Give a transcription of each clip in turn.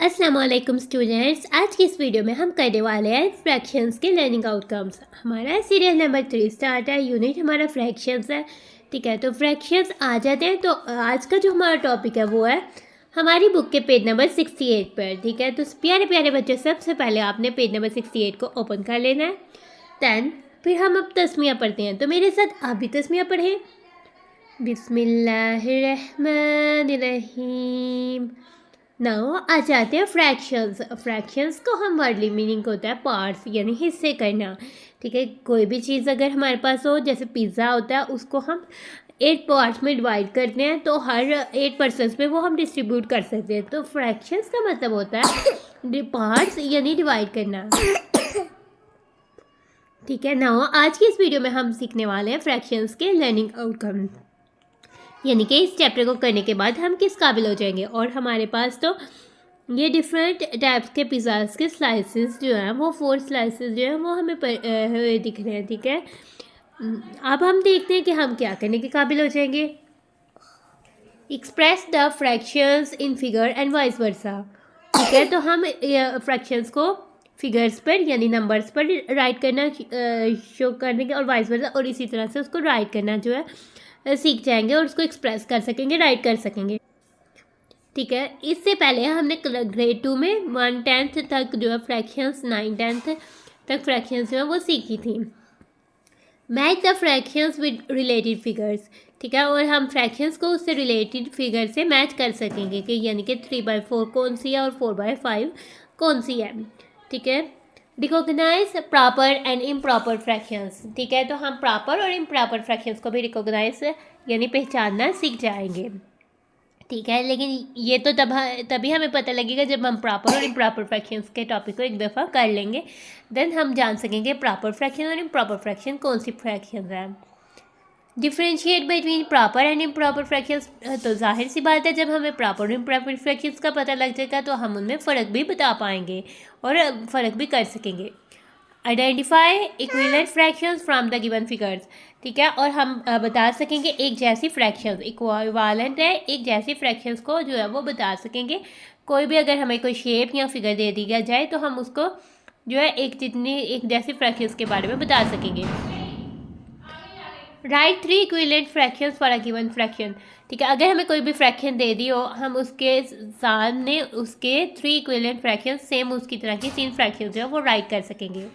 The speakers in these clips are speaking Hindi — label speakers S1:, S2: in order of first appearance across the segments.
S1: अस्सलाम वालेकुम स्टूडेंट्स। आज की इस वीडियो में हम करने वाले हैं फ्रैक्शंस के लर्निंग आउटकम्स। हमारा सीरियल नंबर 3 स्टार्ट है। यूनिट हमारा फ्रैक्शंस है। ठीक है, तो फ्रैक्शंस आ जाते हैं। तो आज का जो हमारा टॉपिक है वो है हमारी बुक के पेज नंबर 68 पर। ठीक है, तो प्यारे प्यारे बच्चे, सबसे पहले आपने पेज नंबर 68 को ओपन कर लेना है। दैन फिर हम अब तस्मियाँ पढ़ते हैं, तो मेरे साथ आप भी तस्मियाँ पढ़ें। बिस्मिल्लाहिर्रहमानिर्रहीम। नाउ आ जाते हैं फ्रैक्शंस। फ्रैक्शंस को हम वर्डली मीनिंग होता है पार्ट्स, यानी हिस्से करना। ठीक है, कोई भी चीज़ अगर हमारे पास हो, जैसे पिज़्ज़ा होता है, उसको हम 8 पार्ट्स में डिवाइड करते हैं, तो हर 8 पर्सन्स में वो हम डिस्ट्रीब्यूट कर सकते हैं। तो फ्रैक्शंस का मतलब होता है पार्ट्स यानी डिवाइड करना। ठीक है, नाउ आज की इस वीडियो में हम सीखने वाले हैं फ्रैक्शंस के लर्निंग आउटकम, यानी कि इस चैप्टर को करने के बाद हम किस काबिल हो जाएंगे। और हमारे पास तो ये डिफरेंट टाइप्स के पिज़्ज़ाज़ के स्लाइसेस जो हैं, वो 4 स्लाइसेस जो हैं वो हमें दिख रहे हैं। ठीक है, अब हम देखते हैं कि हम क्या करने के काबिल हो जाएंगे। Express the fractions in figure and vice versa. ठीक है, तो हम फ्रैक्शंस को फिगर्स पर यानी नंबर्स पर राइट करना शो करने के, और वाइस वर्सा, और इसी तरह से उसको राइट करना जो है सीख जाएंगे और उसको एक्सप्रेस कर सकेंगे, राइट कर सकेंगे। ठीक है, इससे पहले हमने ग्रेड 2 में 1/10 तक जो है फ्रैक्शंस, 9/10 तक फ्रैक्शंस जो है वो सीखी थी। Match the fractions with related figures. ठीक है, और हम फ्रैक्शंस को उससे रिलेटेड फिगर से मैच कर सकेंगे कि यानी कि 3/4 कौन सी है और 4/5 कौन सी है। ठीक है, recognise proper and improper fractions. ठीक है, तो हम प्रॉपर और इम्प्रॉपर फ्रैक्शंस को भी रिकॉग्नाइज यानी पहचानना सीख जाएंगे। ठीक है, लेकिन ये तो तभी हमें पता लगेगा जब हम प्रॉपर और इम्प्रॉपर फ्रैक्शंस के टॉपिक को एक दफ़ा कर लेंगे। देन हम जान सकेंगे प्रॉपर फ्रैक्शन और इम्प्रॉपर फ्रैक्शन कौन सी फ्रैक्शन है। Differentiate between proper and improper fractions. तो जाहिर सी बात है, जब हमें प्रॉपर और इम्प्रॉपर फ्रैक्शंस का पता लग जाएगा तो हम उनमें फ़र्क भी बता पाएंगे और फ़र्क भी कर सकेंगे। Identify equivalent fractions from the given figures. ठीक है, और हम बता सकेंगे एक जैसी फ्रैक्शंस, इक्विवेलेंट है एक जैसी फ्रैक्शंस को जो है वो बता सकेंगे। कोई भी अगर हमें कोई शेप या फिगर दे दिया जाए तो हम उसको जो है एक जैसी फ्रैक्शंस के बारे में बता सकेंगे। Right 3 equivalent fractions for a given fraction. ठीक है, अगर हमें कोई भी फ्रैक्शन दे दी हो, हम उसके सामने उसके 3 इक्विवेलेंट फ्रैक्शंस सेम उसकी तरह की 3 फ्रैक्शंस जो है वो राइट कर सकेंगे।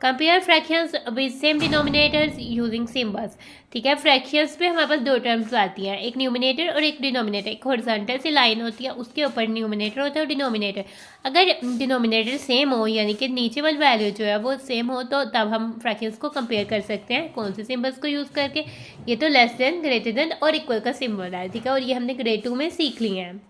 S1: Compare fractions with same denominators using symbols. ठीक है, फ्रैक्शंस पे हमारे पास 2 टर्म्स आती हैं, एक न्यूमिनेटर और एक डिनोमिनेटर। एक हॉरिजॉन्टल सी लाइन होती है, उसके ऊपर न्यूमिनेटर होता है और डिनोमिनेटर। अगर डिनोमिनेटर सेम हो यानी कि नीचे वाली वैल्यू जो है वो सेम हो, तो तब हम फ्रैक्शंस को कंपेयर कर सकते हैं। कौन से सिम्बल्स को यूज़ करके? ये तो लेस देन, ग्रेटर देन और इक्वल का सिम्बल है। ठीक है, और ये हमने ग्रेड 2 में सीख लिए हैं।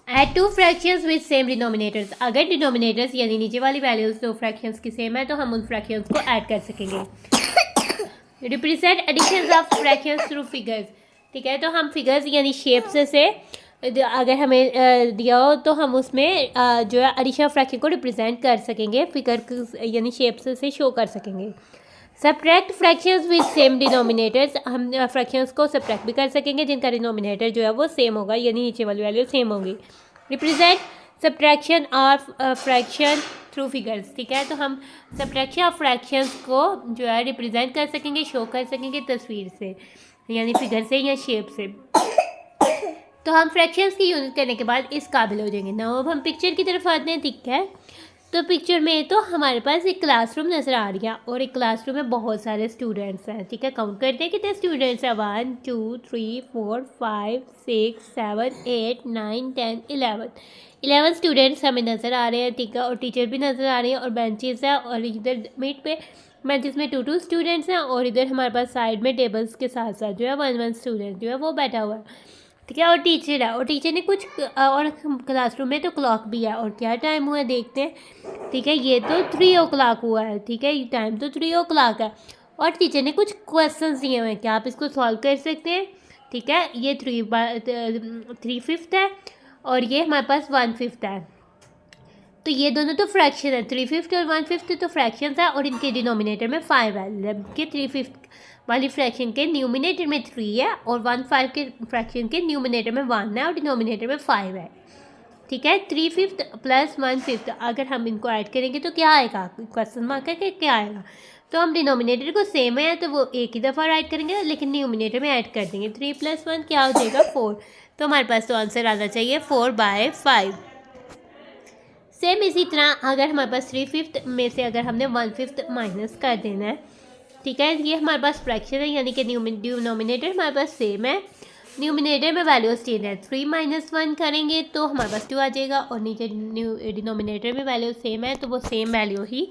S1: Add 2 fractions with same denominators. अगर डिनोमिनेटर्स यानी नीचे वाली वैल्यूज 2 फ्रैक्शंस की सेम है तो हम उन फ्रैक्शंस को ऐड कर सकेंगे। Represent additions of fractions through figures. ठीक है, तो हम फिगर्स यानी शेप्स से अगर हमें दिया हो तो हम उसमें जो है एडिशन फ्रैक्शन को रिप्रेजेंट कर सकेंगे, फिगर यानी शेप्स से शो कर सकेंगे। Subtract fractions with same denominators. हम फ्रैक्शंस को सब्ट्रैक्ट भी कर सकेंगे जिनका डिनोमिनेटर जो है वो सेम होगा, यानी नीचे वाली वैल्यू सेम होगी। Represent subtraction of fraction through figures. ठीक है, तो हम सब्ट्रैक्शन ऑफ फ्रैक्शंस को जो है रिप्रेजेंट कर सकेंगे, शो कर सकेंगे तस्वीर से यानी फिगर से या शेप से। तो हम फ्रैक्शंस की यूनिट करने के बाद इस काबिल हो जाएंगे। ना अब हम पिक्चर की तरफ आते हैं। ठीक है, तो पिक्चर में तो हमारे पास एक क्लासरूम नज़र आ रही है और एक क्लासरूम में बहुत सारे स्टूडेंट्स हैं। ठीक है, काउंट करते हैं कितने स्टूडेंट्स हैं। 1 2 3 4 5 6 7 8 9 10 11 स्टूडेंट्स हमें नज़र आ रहे हैं। ठीक है, और टीचर भी नज़र आ रही है और बेंचेस है, और इधर मीट पे बेंचेस में 2 स्टूडेंट्स हैं, और इधर हमारे पास साइड में टेबल्स के साथ साथ जो है 1 स्टूडेंट जो है वो बैठा हुआ है। ठीक है, और टीचर है, और टीचर ने कुछ और क्लासरूम में तो क्लॉक भी है। और क्या टाइम हुआ है देखते हैं। ठीक है, ये तो 3 o'clock हुआ है। ठीक है, ये टाइम तो 3 o'clock है, और टीचर ने कुछ क्वेश्चंस दिए हुए हैं, क्या आप इसको सॉल्व कर सकते हैं। ठीक है, ये 3/5 है और ये हमारे पास 1/5 है। तो ये दोनों तो फ्रैक्शन है, 3/5 और 1/5 तो फ्रैक्शंस है, और इनके डिनोमिनेटर में 5 है, जबकि 3/5 वाली फ्रैक्शन के न्यूमिनेटर में 3 है और 1/5 के फ्रैक्शन के न्यूमिनेटर में 1 है और डिनोमिनेटर में 5 है। ठीक है। 3/5 प्लस 1/5 अगर हम इनको ऐड करेंगे तो क्या आएगा, क्वेश्चन मार्क है कि क्या आएगा। तो हम डिनोमिनेटर को सेम है तो वो एक ही दफ़ा ऐड करेंगे, लेकिन न्यूमिनेटर में ऐड कर देंगे। 3 + 1 क्या हो जाएगा 4। तो हमारे पास तो आंसर आना चाहिए 4/5। सेम इसी तरह अगर हमारे पास 3/5 में से अगर हमने 1/5 माइनस कर देना है, ठीक है, ये हमारे पास फ्रैक्शन है, यानी कि डिनोमिनेटर हमारे पास सेम है, न्यूमिनेटर में वैल्यूज चेंज है। 3 - 1 करेंगे तो हमारे पास 2 आ जाएगा, और नीचे डिनोमिनेटर में वैल्यू सेम है तो वो सेम वैल्यू ही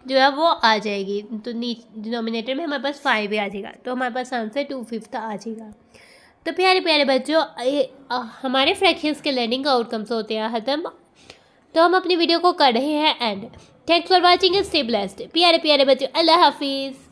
S1: जो है वो आ जाएगी। तो डिनोमिनेटर में हमारे पास 5 ही आ जाएगा, तो हमारे पास आंसर 2/5 आ जाएगा। तो प्यारे प्यारे बच्चों, हमारे फ्रैक्शंस के लर्निंग आउटकम्स होते हैं ख़त्म। तो हम अपनी वीडियो को कर रहे हैं and. Thanks for watching, stay blessed. प्यारे प्यारे बच्चों, अल्लाह हाफिज़।